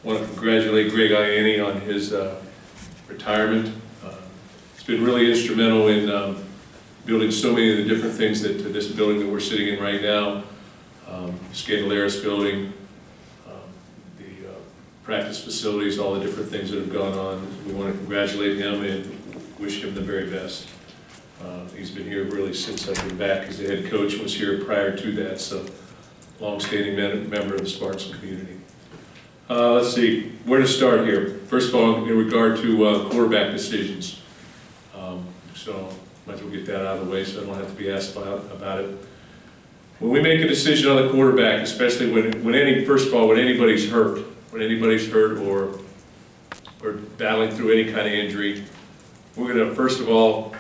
want to congratulate Greg Ianni on his retirement. It's been really instrumental in building so many of the different things that this building that we're sitting in right now, Scandalaris building, the practice facilities, all the different things that have gone on. We want to congratulate him and wish him the very best. He's been here really since I've been back as the head coach, and was here prior to that, so long-standing member of the Spartan community. Let's see, where to start here. First of all, in regard to quarterback decisions. So might as well get that out of the way so I don't have to be asked about it. When we make a decision on the quarterback, especially when anybody's hurt or battling through any kind of injury, we're going to first of all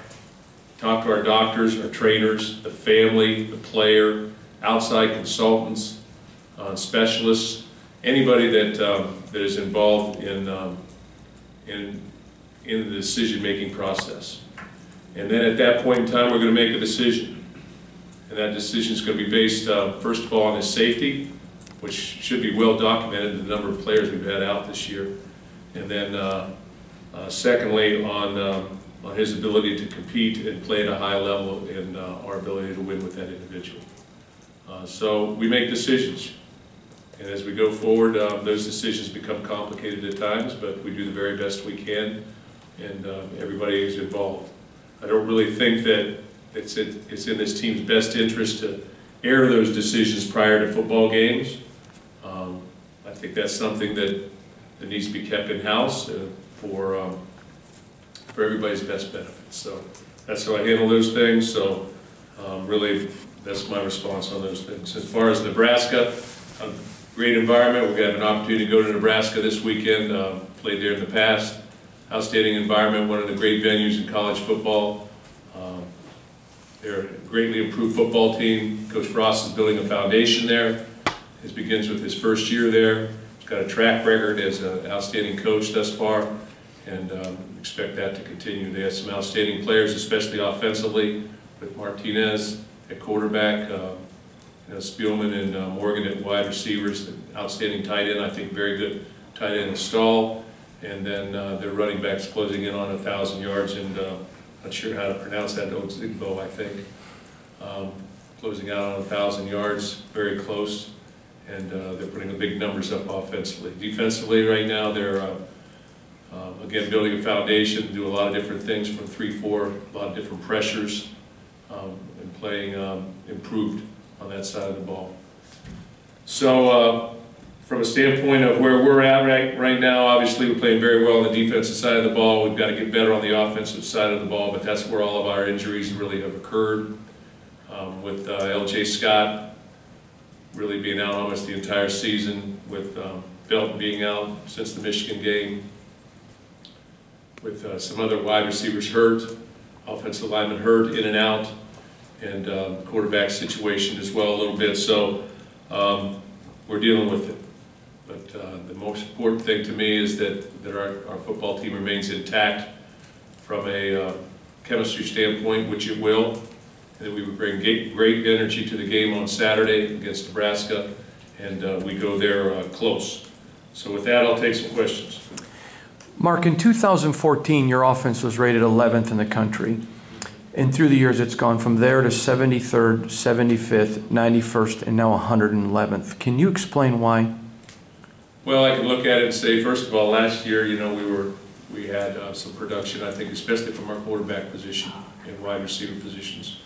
talk to our doctors, our trainers, the family, the player, outside consultants, specialists, anybody that is involved in the decision-making process. And then at that point in time, we're going to make a decision. And that decision is going to be based, first of all, on his safety, which should be well documented, the number of players we've had out this year. And then secondly, on his ability to compete and play at a high level and our ability to win with that individual. So we make decisions. And as we go forward, those decisions become complicated at times, but we do the very best we can, and everybody is involved. I don't really think that it's in this team's best interest to air those decisions prior to football games. I think that's something that needs to be kept in-house for everybody's best benefit. So that's how I handle those things. So really, that's my response on those things. As far as Nebraska, a great environment. We're going to have an opportunity to go to Nebraska this weekend. Played there in the past. Outstanding environment, one of the great venues in college football. They're a greatly improved football team. Coach Frost is building a foundation there. It begins with his first year there. He's got a track record as an outstanding coach thus far, and expect that to continue. They have some outstanding players, especially offensively, with Martinez at quarterback, Spielman and Morgan at wide receivers, outstanding tight end, I think very good tight end Stahl, and then their running backs closing in on 1,000 yards, and not sure how to pronounce that, Otzigbo, I think. Closing out on 1,000 yards, very close, and they're putting the big numbers up offensively. Defensively right now, they're again building a foundation, do a lot of different things from 3-4, a lot of different pressures, and playing improved on that side of the ball. So from a standpoint of where we're at right now, obviously we're playing very well on the defensive side of the ball. We've got to get better on the offensive side of the ball, but that's where all of our injuries really have occurred. With L.J. Scott really being out almost the entire season, with Felton being out since the Michigan game, with some other wide receivers hurt, offensive linemen hurt, in and out, and quarterback situation as well a little bit. So we're dealing with it. But the most important thing to me is that our football team remains intact from a chemistry standpoint, which it will, and that we would bring great energy to the game on Saturday against Nebraska, and we go there close. So with that, I'll take some questions. Mark, in 2014, your offense was rated 11th in the country. And through the years, it's gone from there to 73rd, 75th, 91st, and now 111th. Can you explain why? Well, I can look at it and say, first of all, last year, we had some production, I think, especially from our quarterback position and wide receiver positions.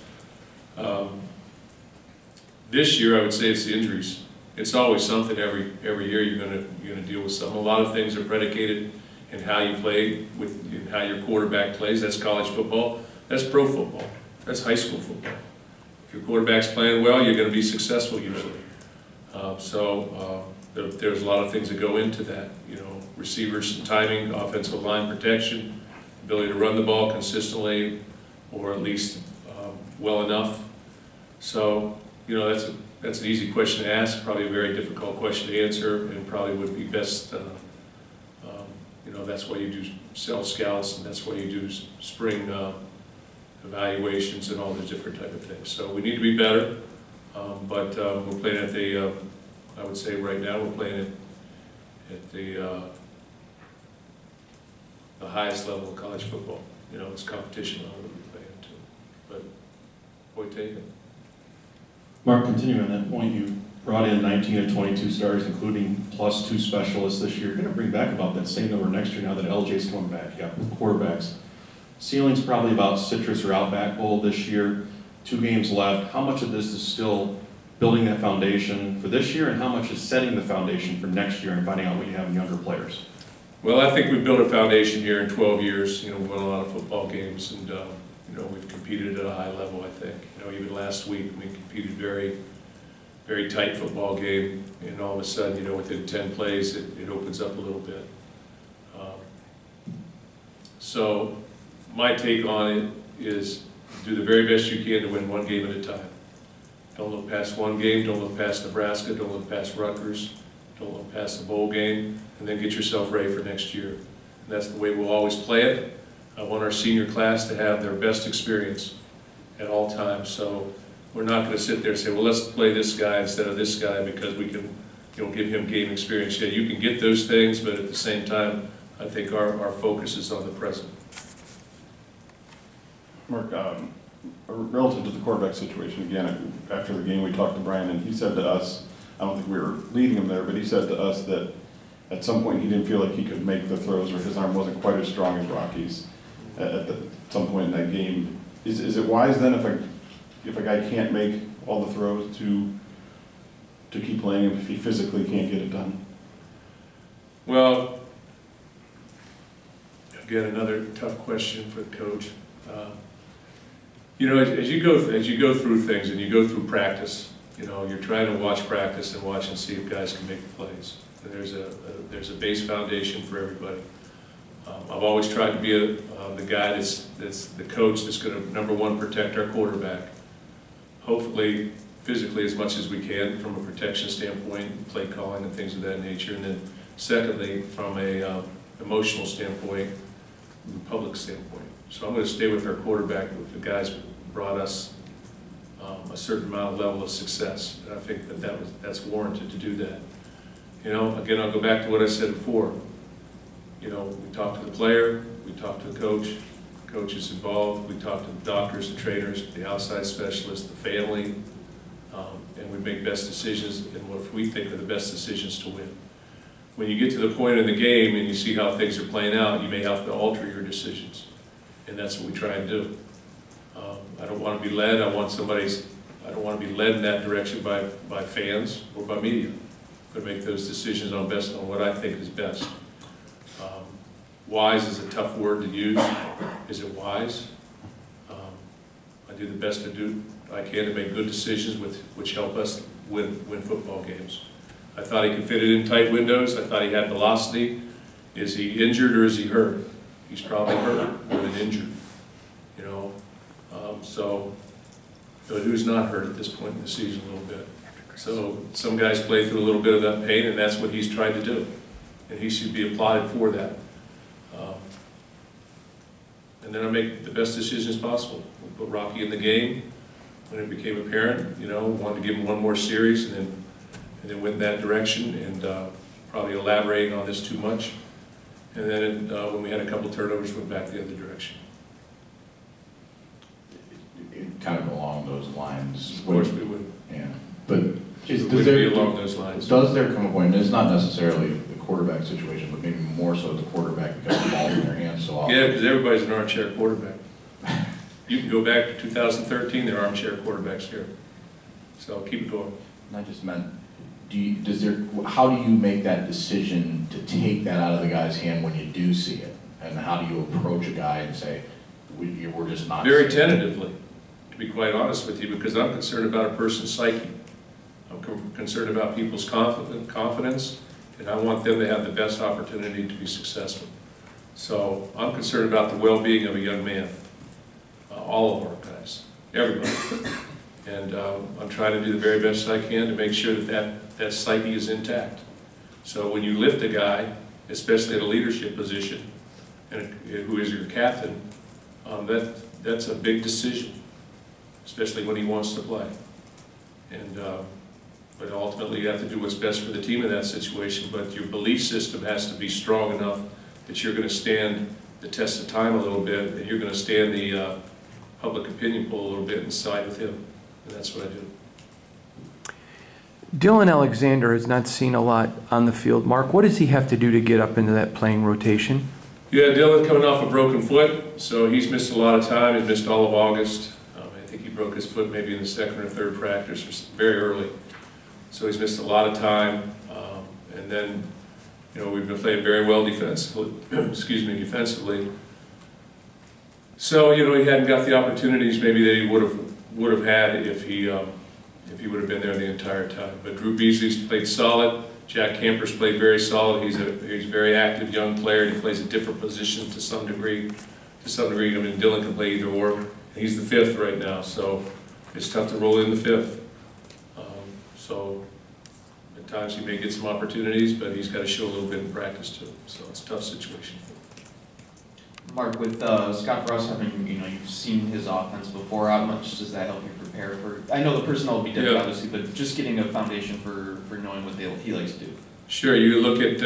This year, I would say it's the injuries. It's always something every year you're gonna deal with something. A lot of things are predicated in how you play, in how your quarterback plays. That's college football. That's pro football. That's high school football. If your quarterback's playing well, you're going to be successful usually. There's a lot of things that go into that. Receivers and timing, offensive line protection, ability to run the ball consistently, or at least well enough. So that's an easy question to ask. Probably a very difficult question to answer, and probably would be best. That's why you do self-scouts, and that's why you do spring evaluations and all those different type of things. So we need to be better, but we're playing at the, I would say right now we're playing at the highest level of college football. You know, it's competition level that we play into. But, point taken. Mark, continuing on that point, you brought in 19 of 22 starters, including plus 2 specialists this year. You're going to bring back about that same number next year now that LJ's coming back. You got quarterbacks. Ceiling's probably about Citrus or Outback Bowl this year. 2 games left. How much of this is still building that foundation for this year, and how much is setting the foundation for next year and finding out what you have in younger players? Well, I think we've built a foundation here in 12 years. You know, we've won a lot of football games, and you know, we've competed at a high level, I think. You know, even last week we competed very tight football game, and all of a sudden, you know, within 10 plays, it opens up a little bit. So my take on it is do the very best you can to win one game at a time. Don't look past one game, don't look past Nebraska, don't look past Rutgers, don't look past the bowl game, and then get yourself ready for next year. And that's the way we'll always play it. I want our senior class to have their best experience at all times. So we're not going to sit there and say, well, let's play this guy instead of this guy because we can, you know, give him game experience. Yeah, you can get those things, but at the same time, I think our focus is on the present. Mark, relative to the quarterback situation, again, after the game we talked to Brian, and he said to us, I don't think we were leading him there, but he said to us that at some point he didn't feel like he could make the throws, or his arm wasn't quite as strong as Rocky's at some point in that game. Is it wise then if a guy can't make all the throws to keep playing him if he physically can't get it done? Well, again, another tough question for the coach. You know, as you go through things and you go through practice, you know, you're trying to watch practice and watch and see if guys can make the plays. And there's a base foundation for everybody. I've always tried to be the guy that's the coach that's going to, number one, protect our quarterback. Hopefully, physically as much as we can from a protection standpoint, play calling and things of that nature. And then secondly, from a emotional standpoint, from a public standpoint. So I'm going to stay with our quarterback if the guys brought us a certain amount of level of success. And I think that's warranted to do that. You know, again, I'll go back to what I said before. You know, we talk to the player, we talk to the coach is involved, we talk to the doctors and trainers, the outside specialists, the family, and we make best decisions in what we think are the best decisions to win. When you get to the point in the game and you see how things are playing out, you may have to alter your decisions. And that's what we try and do. I don't want to be led. I don't want to be led in that direction by fans or by media. I'm going to make those decisions on what I think is best. Wise is a tough word to use. Is it wise? I do the best I can to make good decisions which help us win football games. I thought he could fit it in tight windows. I thought he had velocity. Is he injured or is he hurt? He's probably hurt more than injured, you know. But who's not hurt at this point in the season a little bit? So some guys play through a little bit of that pain, and that's what he's tried to do. And he should be applauded for that. And then I make the best decisions possible. We put Rocky in the game when it became apparent, you know, wanted to give him one more series and then went in that direction, and probably elaborating on this too much. And then when we had a couple of turnovers, went back the other direction. Kind of along those lines. Of course we would. Yeah. But does there along those lines? Does there come a point, and it's not necessarily the quarterback situation, but maybe more so the quarterback because the ball's in their hands so often? Yeah, because everybody's an armchair quarterback. You can go back to 2013, there are armchair quarterbacks here. So keep it going. I just meant, how do you make that decision to take that out of the guy's hand when you do see it? And how do you approach a guy and say, we're just not... Very tentatively, to be quite honest with you, because I'm concerned about a person's psyche. I'm concerned about people's confidence, and I want them to have the best opportunity to be successful. So I'm concerned about the well-being of a young man, all of our guys, everybody. And I'm trying to do the very best I can to make sure that psyche is intact. So when you lift a guy, especially at a leadership position, and who is your captain, that's a big decision, especially when he wants to play. And but ultimately you have to do what's best for the team in that situation. But your belief system has to be strong enough that you're going to stand the test of time a little bit, and you're going to stand the public opinion poll a little bit and side with him. And that's what I do. Dylan Alexander has not seen a lot on the field. Mark, what does he have to do to get up into that playing rotation? Yeah, Dylan coming off a broken foot, so he's missed a lot of time. He's missed all of August. I think he broke his foot maybe in the second or third practice, or very early. So he's missed a lot of time. And then, you know, we've been playing very well defensively. Defensively. So, you know, he hadn't got the opportunities maybe that he would have had if he would have been there the entire time. But Drew Beasley's played solid. Jack Camper's played very solid. He's a very active young player. He plays a different position to some degree. I mean, Dylan can play either or. He's the fifth right now, so it's tough to roll in the fifth. So at times he may get some opportunities, but he's got to show a little bit in practice too. So it's a tough situation. Mark, with Scott Frost having, you know, you've seen his offense before, how much does that help you prepare for, I know the personnel will be different, Yeah. obviously, but just getting a foundation for knowing what he likes to do? Sure, you look at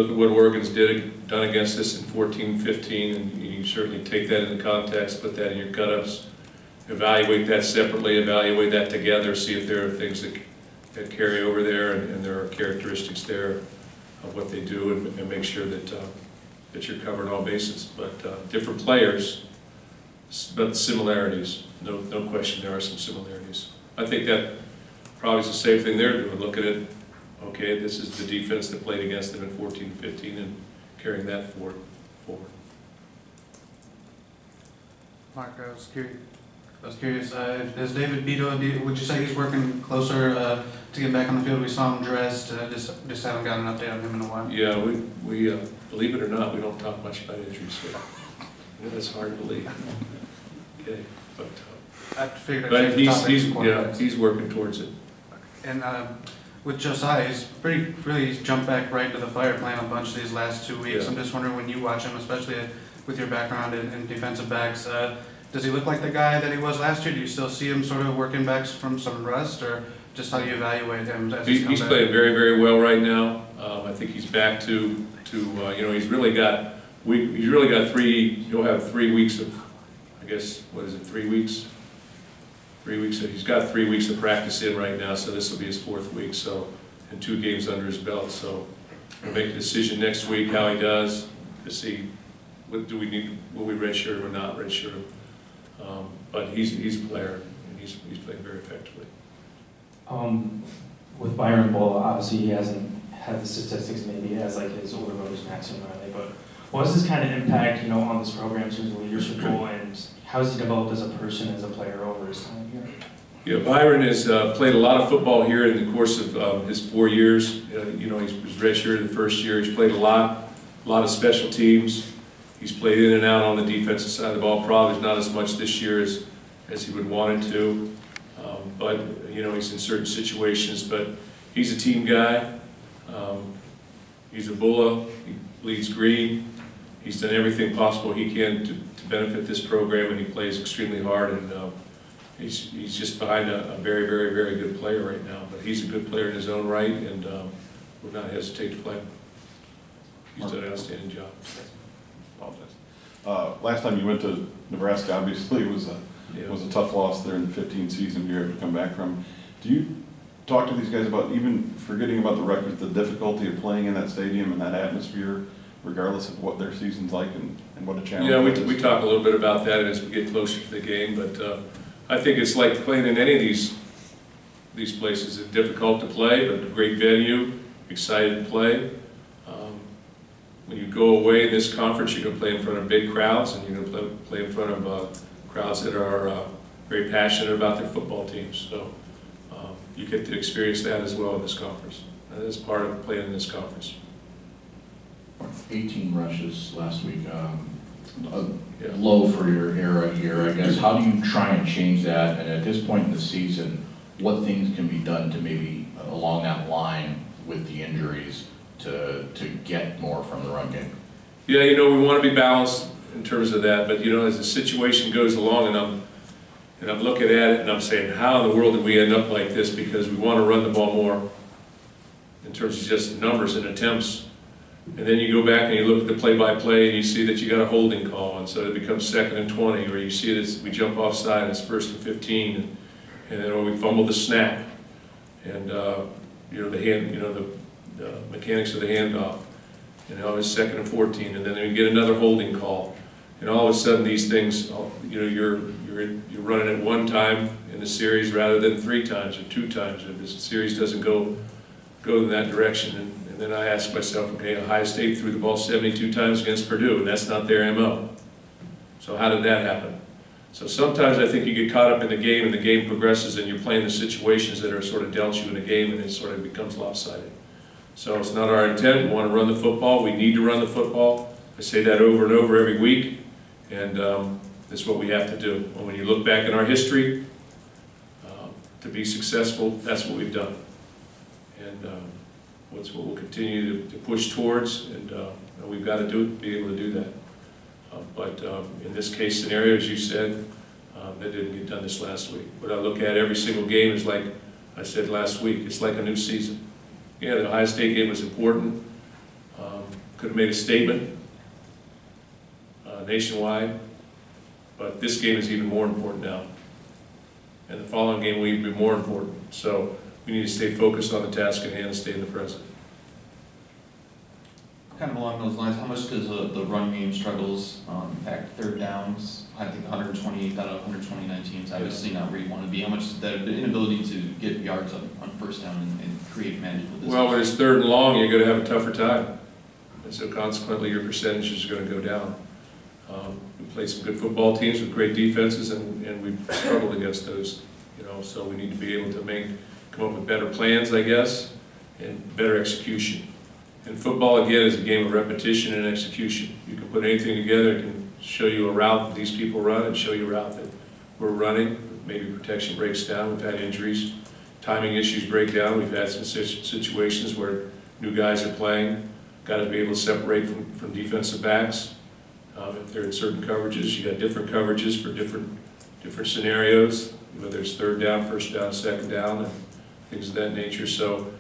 what Oregon's done against us in 14-15, and you certainly take that into context, put that in your cut-ups, evaluate that separately, evaluate that together, see if there are things that carry over there, and there are characteristics there of what they do, and make sure that you're covering all bases. But different players, but similarities, no question there are some similarities. I think that probably is the same thing they're doing. Look at it, okay, this is the defense that played against them in 14-15 and carrying that forward. Mark, I was curious, is David Beto, would you say he's working closer to get back on the field? We saw him dressed, just haven't got an update on him in a while. Yeah, we believe it or not, we don't talk much about injuries here. It's hard to believe. Okay, but I figured I'd he's working towards it. And with Josiah, he's jumped back right into the fire playing a bunch these last 2 weeks. Yeah. I'm just wondering, when you watch him, especially with your background in defensive backs, does he look like the guy that he was last year? Do you still see him sort of working back from some rust, or just how do you evaluate him? He's playing very, very well right now. I think he's back to you know, he's really got 3. He'll have 3 weeks of, I guess, what is it? 3 weeks. 3 weeks. He's got 3 weeks of practice in right now, so this will be his 4th week. So, and 2 games under his belt. So, we'll make a decision next week how he does to see what do we need. Will we redshirt him or not redshirt him? But he's a player, and he's playing very effectively. With Byron Bull, obviously he hasn't had the statistics maybe as like his older brothers Max and Riley, but what does this kind of impact, you know, on this program in terms of leadership role, and how has he developed as a person, as a player over his time here? Yeah, Byron has played a lot of football here in the course of his 4 years. You know, he was redshirted the first year. He's played a lot of special teams. He's played in and out on the defensive side of the ball. Probably not as much this year as he would want it to. But, you know, he's in certain situations. But he's a team guy. He's a Bulla. He bleeds green. He's done everything possible he can to benefit this program, and he plays extremely hard. And he's just behind a very, very, very good player right now. But he's a good player in his own right, and would not hesitate to play him. He's done an outstanding job. Last time you went to Nebraska, obviously, it was a tough loss there in the 15 season you had to come back from. Do you talk to these guys about, even forgetting about the records, the difficulty of playing in that stadium and that atmosphere, regardless of what their season's like and what a challenge it is? Yeah, we talk a little bit about that as we get closer to the game, but I think it's like playing in any of these places. It's difficult to play, but a great venue, excited to play. When you go away in this conference, you're going to play in front of big crowds, and you're going to play in front of crowds that are very passionate about their football teams. So you get to experience that as well in this conference. That is part of playing in this conference. 18 rushes last week, low for your era here, I guess. How do you try and change that? And at this point in the season, what things can be done to maybe along that line with the injuries to get more from the run game? Yeah, you know, we want to be balanced in terms of that, but you know, as the situation goes along, and And I'm looking at it and I'm saying, how in the world did we end up like this? Because we want to run the ball more in terms of just numbers and attempts. And then you go back and you look at the play-by-play and you see that you got a holding call, and so it becomes 2nd and 20, or you see this, we jump offside and it's 1st and 15, and then we fumble the snap, and you know, the mechanics of the handoff, and now it's 2nd and 14, and then we get another holding call, and all of a sudden these things, you know, you're running it 1 time in the series rather than 3 times or 2 times, and this series doesn't go in that direction. And then I asked myself, okay, Ohio State threw the ball 72 times against Purdue, and that's not their MO. So how did that happen? So sometimes I think you get caught up in the game, and the game progresses, and you're playing the situations that are sort of dealt you in a game, and it sort of becomes lopsided. So it's not our intent. We want to run the football. We need to run the football. I say that over and over every week, and that's what we have to do. And when you look back in our history, to be successful, that's what we've done. And what's what we'll continue to push towards, and we've got to be able to do that. But in this case scenario, as you said, that didn't get done this last week. What I look at every single game is, like I said last week, it's like a new season. Yeah, the Ohio State game was important. Could have made a statement nationwide, but this game is even more important now. And the following game will even be more important. So we need to stay focused on the task at hand and stay in the present. Kind of along those lines, how much does the run game struggles impact 3rd downs? I think 128 out of 129 teams, obviously not where you want to be. How much is that the inability to get yards on 1st down and create manageable distance? Well, when it's 3rd and long, you're going to have a tougher time. And so consequently, your percentages are going to go down. We played some good football teams with great defenses, and we've struggled against those. You know, so we need to be able to come up with better plans, I guess, and better execution. And football, again, is a game of repetition and execution. You can put anything together, it can show you a route that these people run and show you a route that we're running. Maybe protection breaks down. We've had injuries. Timing issues break down. We've had some situations where new guys are playing. Got to be able to separate from defensive backs. If they're in certain coverages, you got different coverages for different scenarios, whether it's 3rd down, 1st down, 2nd down, and things of that nature. So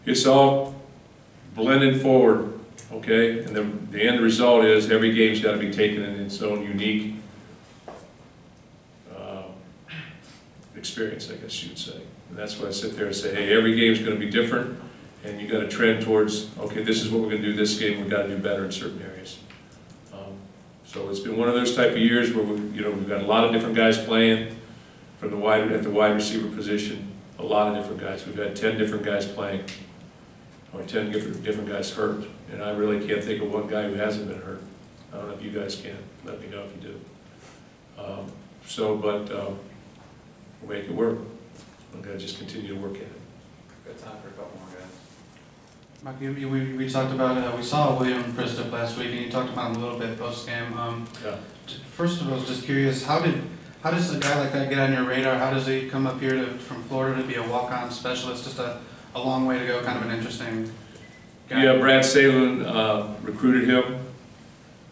it's all blended forward, okay? And the end result is every game's got to be taken in its own unique experience, I guess you'd say. And that's why I sit there and say, hey, every game's going to be different, and you got to trend towards, okay, this is what we're going to do this game. We've got to do better in certain areas. So it's been one of those type of years where we've got a lot of different guys playing from at the wide receiver position. A lot of different guys. We've had 10 different guys playing, or 10 different guys hurt, and I really can't think of one guy who hasn't been hurt. I don't know if you guys can. Let me know if you do. We'll make it work. We've got to just continue to work at it. Got time for a couple more guys. Mike, we talked about, we saw William Christoph last week, and you talked about him a little bit post-game. Yeah. First of all, I was just curious, how does a guy like that get on your radar? How does he come up here from Florida to be a walk-on specialist? Just a long way to go, kind of an interesting guy. Yeah, Brad Salin recruited him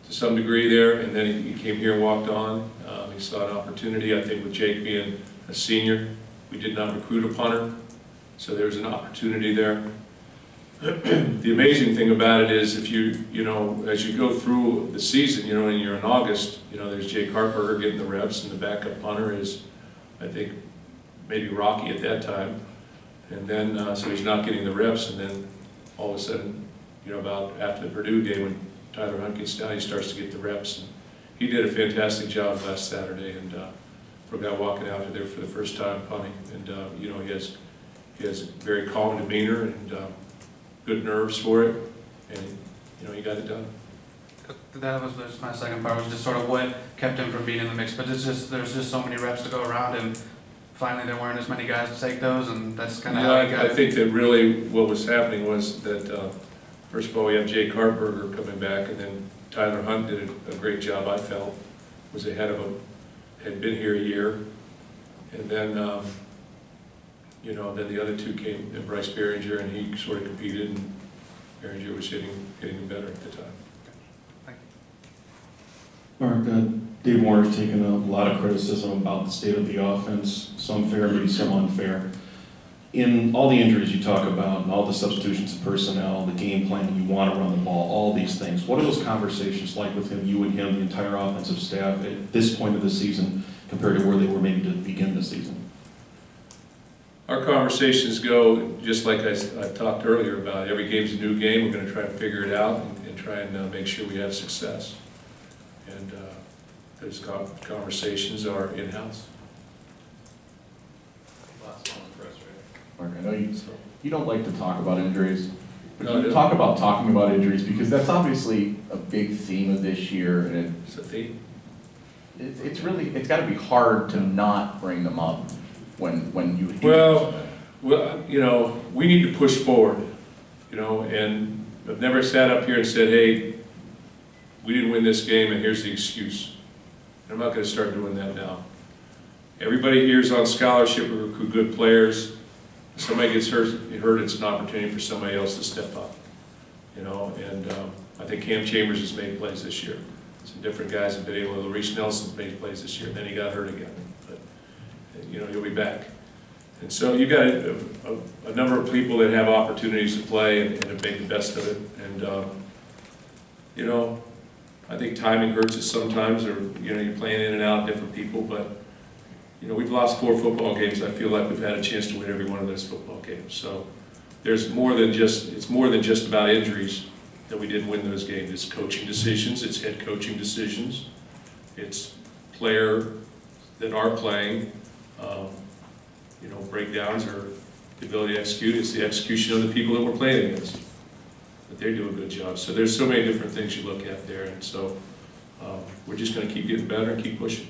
to some degree there, and then he came here and walked on. He saw an opportunity, I think, with Jake being a senior. We did not recruit a punter, so there was an opportunity there. The amazing thing about it is, if as you go through the season, and you're in August, there's Jake Hartberger getting the reps, and the backup punter is, I think, maybe Rocky at that time. And then, so he's not getting the reps, and then all of a sudden, about after the Purdue game, when Tyler Hunt gets down, he starts to get the reps. And he did a fantastic job last Saturday, and for a guy walking out there for the first time punting, and he has very calm demeanor and good nerves for it, and he got it done. That was just my second part, was just sort of what kept him from being in the mix. But there's just so many reps to go around, and finally there weren't as many guys to take those, and that's kind of how he got it. I think that really what was happening was that first of all, we have Jake Hartberger coming back, and then Tyler Hunt did a great job, I felt, was ahead of him, had been here a year, and then then the other two came, and Bryce Behringer, and he sort of competed, and Behringer was hitting him better at the time. Thank Mark, Dave Warner's taken a lot of criticism about the state of the offense, some fair, maybe some unfair. In all the injuries you talk about, and all the substitutions of personnel, the game plan, you want to run the ball, all these things, what are those conversations like with him, you and him, the entire offensive staff at this point of the season compared to where they were maybe to begin the season? Our conversations go just like I talked earlier about. Every game's a new game. We're going to try and figure it out and try and make sure we have success. And those conversations are in-house. Mark, I know you don't like to talk about injuries, but No, you talk about talking about injuries because that's obviously a big theme of this year, and It's a theme. it's got to be hard to not bring them up when you hear Well, something. you know, we need to push forward, you know, and I've never sat up here and said, hey, we didn't win this game and here's the excuse. And I'm not going to start doing that now. Everybody here is on scholarship, we recruit good players. If somebody gets hurt, it's an opportunity for somebody else to step up, you know, and I think Cam Chambers has made plays this year. Some different guys have been able to, Reese Nelson's made plays this year, and then he got hurt again, but, you know, he'll be back. And so you've got a number of people that have opportunities to play and to make the best of it, and, you know, I think timing hurts us sometimes, or, you know, you're playing in and out different people, but, you know, we've lost 4 football games. I feel like we've had a chance to win every one of those football games. So there's more than just, it's more than just about injuries that we didn't win those games. It's coaching decisions, it's head coaching decisions, it's player that are playing, you know, breakdowns or the ability to execute. It's the execution of the people that we're playing against. But they do a good job. So there's so many different things you look at there, and so we're just going to keep getting better and keep pushing.